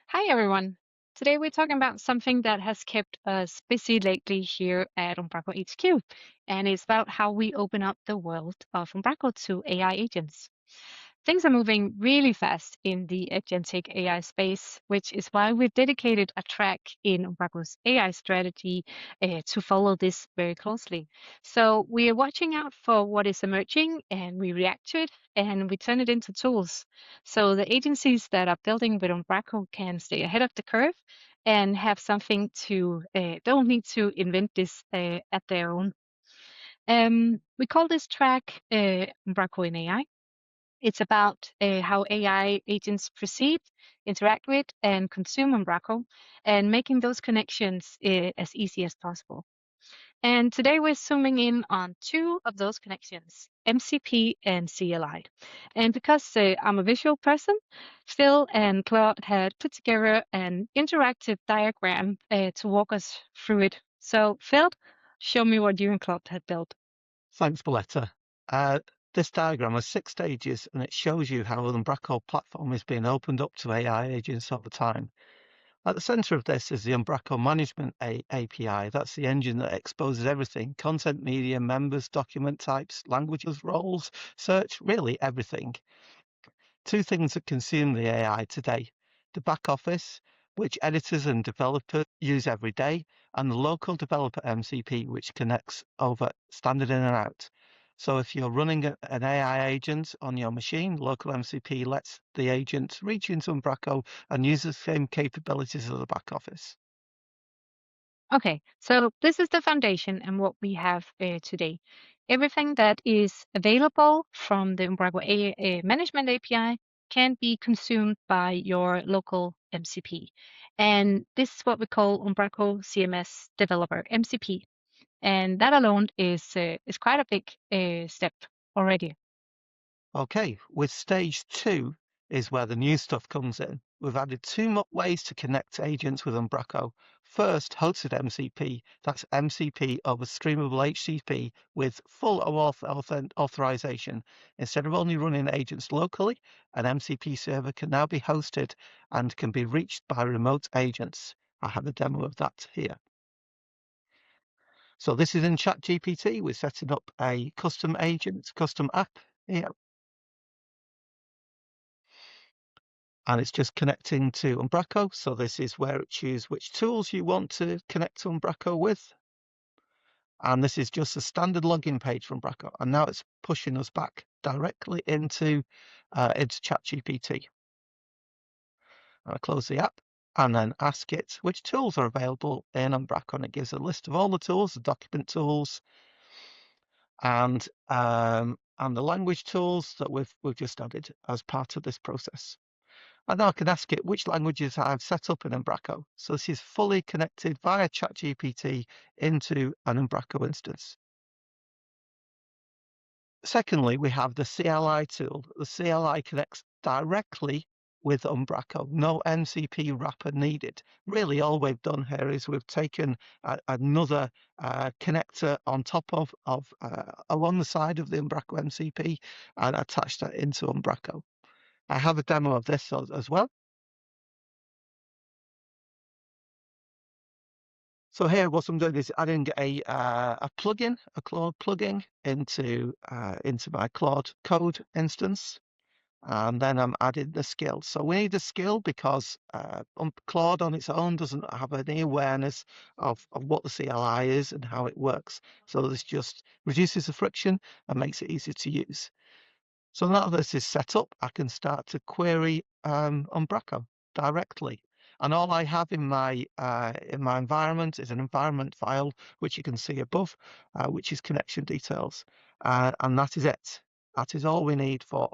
Hi, everyone. Today we're talking about something that has kept us busy lately here at Umbraco HQ, and it's about how we open up the world of Umbraco to AI agents. Things are moving really fast in the agentic AI space, which is why we've dedicated a track in Umbraco's AI strategy to follow this very closely. So we are watching out for what is emerging and we react to it and we turn it into tools. So the agencies that are building with Umbraco can stay ahead of the curve and have something to, don't need to invent this at their own. We call this track Umbraco in AI. It's about how AI agents perceive, interact with, and consume Umbraco, and making those connections as easy as possible. And today we're zooming in on two of those connections, MCP and CLI. And because I'm a visual person, Phil and Claude had put together an interactive diagram to walk us through it. So, Phil, show me what you and Claude had built. Thanks, Bolette. This diagram has 6 stages and it shows you how the Umbraco platform is being opened up to AI agents over time. At the center of this is the Umbraco Management API. That's the engine that exposes everything: content, media, members, document types, languages, roles, search, really everything. Two things that consume the AI today: the back office, which editors and developers use every day, and the local developer MCP, which connects over standard in and out. So if you're running an AI agent on your machine, local MCP lets the agent reach into Umbraco and use the same capabilities of the back office. Okay, so this is the foundation and what we have today. Everything that is available from the Umbraco Management API can be consumed by your local MCP. And this is what we call Umbraco CMS Developer, MCP. And that alone is quite a big step already. Okay, with stage 2 is where the new stuff comes in. We've added 2 more ways to connect agents with Umbraco. First, hosted MCP, that's MCP over streamable HTTP with full OAuth authorization. Instead of only running agents locally, an MCP server can now be hosted and can be reached by remote agents. I have a demo of that here. So this is in ChatGPT. We're setting up a custom agent, custom app here. And it's just connecting to Umbraco. So this is where it chooses which tools you want to connect to Umbraco with. And this is just a standard login page from Umbraco. And now it's pushing us back directly into ChatGPT. I close the app and then ask it which tools are available in Umbraco. And it gives a list of all the tools, the document tools, and the language tools that we've just added as part of this process. And now I can ask it which languages I've set up in Umbraco. So this is fully connected via ChatGPT into an Umbraco instance. Secondly, we have the CLI tool. The CLI connects directly with Umbraco, no MCP wrapper needed. Really, all we've done here is we've taken another connector on top of along the side of the Umbraco MCP and attached that into Umbraco. I have a demo of this as well. So here, what I'm doing is adding a plugin, a Claude plugin into my Claude code instance, and then I'm adding the skill. So we need a skill because Claude on its own doesn't have any awareness of what the CLI is and how it works. So this just reduces the friction and makes it easier to use. So now this is set up, I can start to query Umbraco directly. And all I have in my environment is an environment file, which you can see above, which is connection details, and that is it. That is all we need for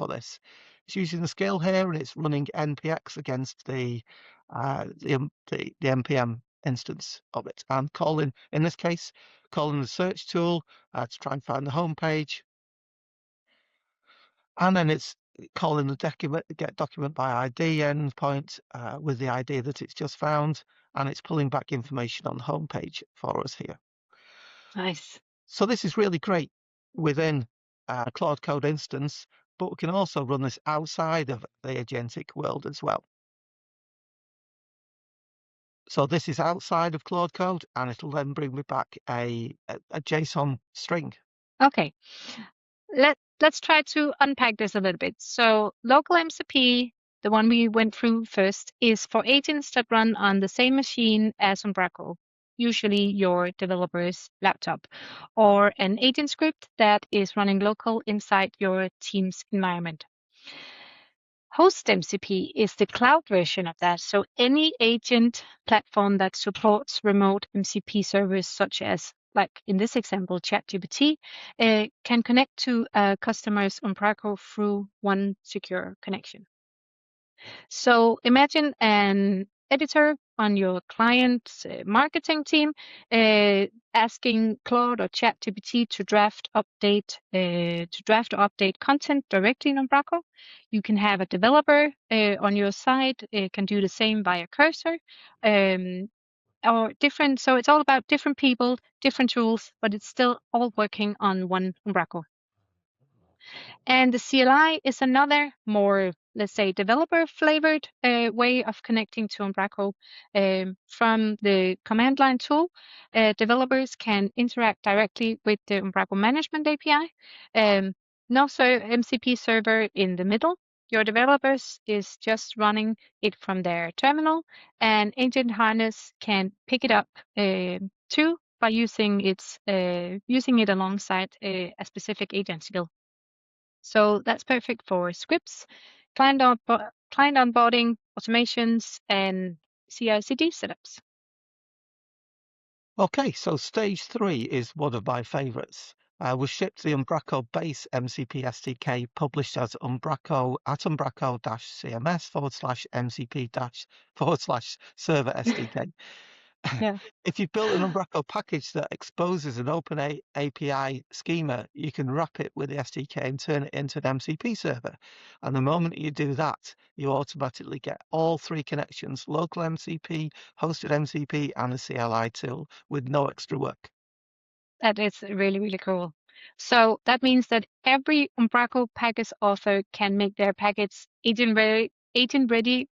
this. It's using the scale here, and it's running npx against the npm instance of it, and calling, in this case, calling the search tool to try and find the home page. And then it's calling the get document by ID endpoint with the ID that it's just found, and it's pulling back information on the home page for us here. Nice. So this is really great within a Claude Code instance, but we can also run this outside of the agentic world as well. So this is outside of Claude Code, and it'll then bring me back a JSON string. Okay, let's try to unpack this a little bit. So local MCP, the one we went through first, is for agents that run on the same machine as Umbraco, usually your developer's laptop, or an agent script that is running local inside your team's environment. Host MCP is the cloud version of that. So any agent platform that supports remote MCP servers, such as, like in this example, ChatGPT, can connect to a customer's Umbraco through one secure connection. So imagine an editor on your client's marketing team asking Claude or ChatGPT to draft or update content directly in Umbraco. You can have a developer on your side can do the same via cursor. Or different, so it's all about different people, different tools, but it's still all working on one Umbraco. And the CLI is another more, let's say, developer-flavored way of connecting to Umbraco. From the command line tool, developers can interact directly with the Umbraco Management API. No MCP server in the middle. Your developers is just running it from their terminal, and Agent Harness can pick it up too by using it alongside a specific agent skill. So that's perfect for scripts, client onboarding, automations, and CI/CD setups. Okay, so stage 3 is one of my favorites. We shipped the Umbraco Base MCP SDK published as Umbraco at umbraco-cms/mcp-/server SDK. Yeah. If you built an Umbraco package that exposes an open API schema, you can wrap it with the SDK and turn it into an MCP server. And the moment you do that, you automatically get all 3 connections, local MCP, hosted MCP, and a CLI tool with no extra work. That is really, really cool. So that means that every Umbraco package author can make their package agent ready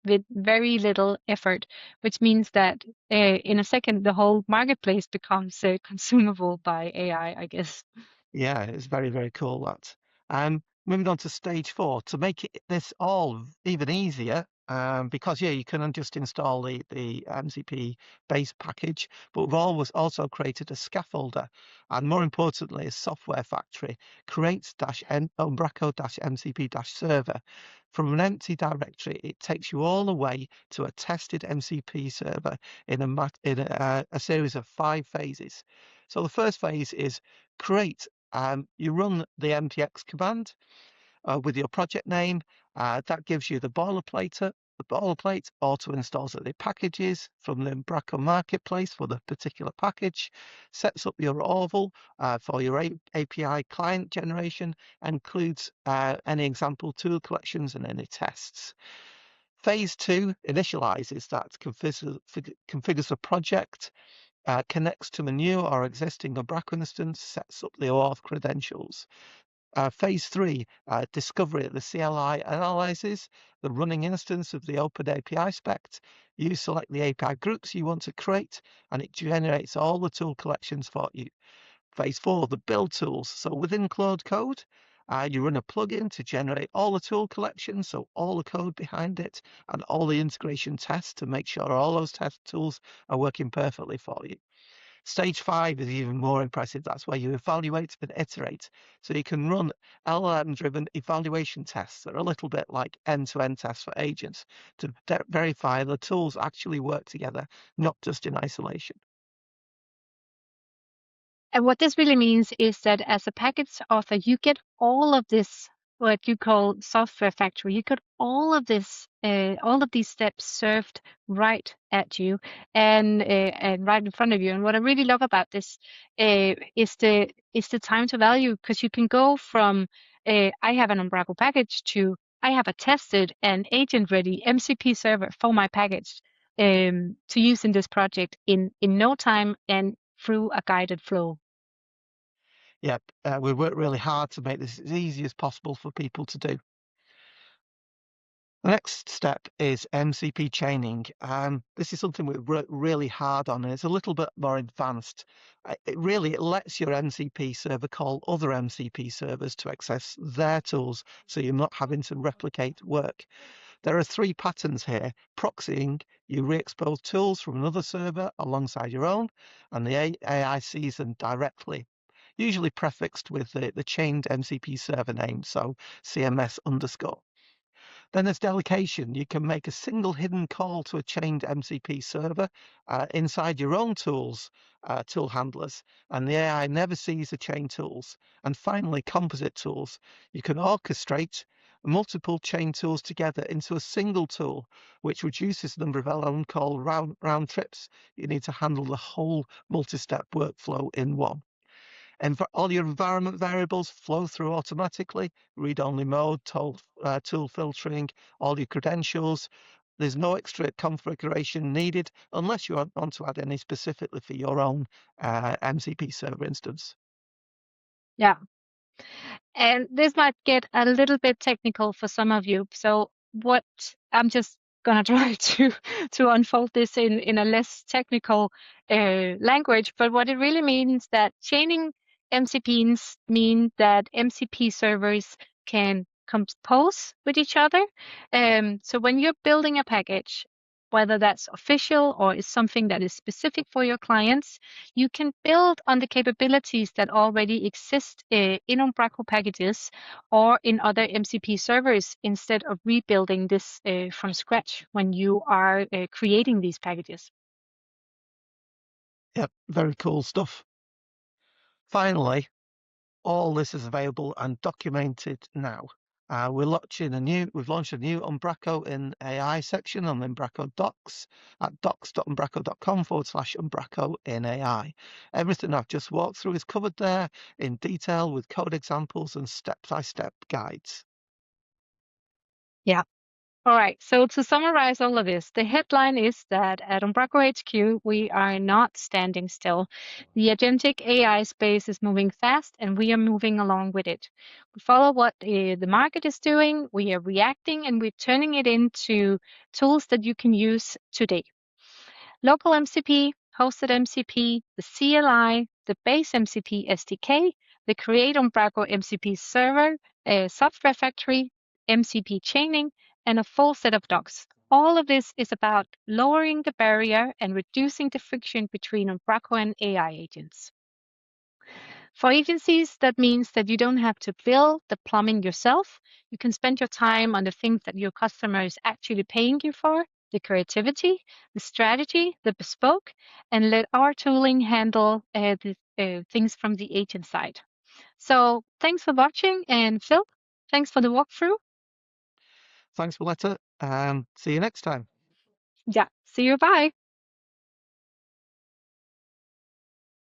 with very little effort, which means that in a second, the whole marketplace becomes consumable by AI, I guess. Yeah, it's very, very cool, that. Moving on to stage 4, to make this all even easier, because, yeah, you can just install the MCP base package, but we've always also created a scaffolder, and more importantly, a software factory, creates-umbraco-mcp-server. From an empty directory, it takes you all the way to a tested MCP server in a series of 5 phases. So the first phase is create. You run the npx command with your project name. That gives you the boilerplate. The boilerplate auto installs the packages from the Umbraco marketplace for the particular package, sets up your OAuth for your API client generation, includes any example tool collections and any tests. Phase 2 initializes that, configures a project, connects to a new or existing Umbraco instance, sets up the OAuth credentials. Phase 3, discovery. The CLI analyzes the running instance of the open API spec. You select the API groups you want to create, and it generates all the tool collections for you. Phase 4, the build tools. So within Claude Code, you run a plugin to generate all the tool collections, so all the code behind it, and all the integration tests to make sure all those test tools are working perfectly for you. Stage 5 is even more impressive. That's where you evaluate and iterate. So you can run LLM-driven evaluation tests that are a little bit like end-to-end tests for agents to verify the tools actually work together, not just in isolation. And what this really means is that as a package author, you get all of this, what you call software factory. You get all of this, all of these steps served right at you and right in front of you. And what I really love about this is the time to value, because you can go from I have an Umbraco package to I have a tested and agent ready MCP server for my package to use in this project in no time and through a guided flow. Yep, we work really hard to make this as easy as possible for people to do. The next step is MCP chaining. This is something we're really hard on, and it's a little bit more advanced. It lets your MCP server call other MCP servers to access their tools, so you're not having to replicate work. There are 3 patterns here. Proxying, you re-expose tools from another server alongside your own, and the AI sees them directly, usually prefixed with the chained MCP server name, so CMS underscore. Then there's delegation. You can make a single hidden call to a chained MCP server inside your own tools, tool handlers, and the AI never sees the chain tools. And finally, composite tools. You can orchestrate multiple chain tools together into a single tool, which reduces the number of on-call round trips. You need to handle the whole multi-step workflow in one. And all your environment variables flow through automatically, read-only mode, tool filtering, all your credentials. There's no extra configuration needed unless you want to add any specifically for your own MCP server instance. Yeah. And this might get a little bit technical for some of you. So what I'm just gonna try to unfold this in a less technical language, but what it really means that chaining MCPs mean that MCP servers can compose with each other. So when you're building a package, whether that's official or is something that is specific for your clients, you can build on the capabilities that already exist in Umbraco packages or in other MCP servers instead of rebuilding this from scratch when you are creating these packages. Yep, very cool stuff. Finally, all this is available and documented now. We've launched a new Umbraco in AI section on the Umbraco docs at docs.umbraco.com/Umbraco in AI. Everything I've just walked through is covered there in detail with code examples and step-by-step guides. Yeah. All right, so to summarize all of this, the headline is that at Umbraco HQ, we are not standing still. The agentic AI space is moving fast, and we are moving along with it. We follow what the market is doing, we are reacting, and we're turning it into tools that you can use today. Local MCP, Hosted MCP, the CLI, the Base MCP SDK, the Create Umbraco MCP server, a software factory, MCP chaining, and a full set of docs. All of this is about lowering the barrier and reducing the friction between Umbraco and AI agents. For agencies, that means that you don't have to build the plumbing yourself. You can spend your time on the things that your customer is actually paying you for, the creativity, the strategy, the bespoke, and let our tooling handle the things from the agent side. So thanks for watching, and Phil, thanks for the walkthrough. Thanks, Bolette. See you next time. Yeah, see you, bye.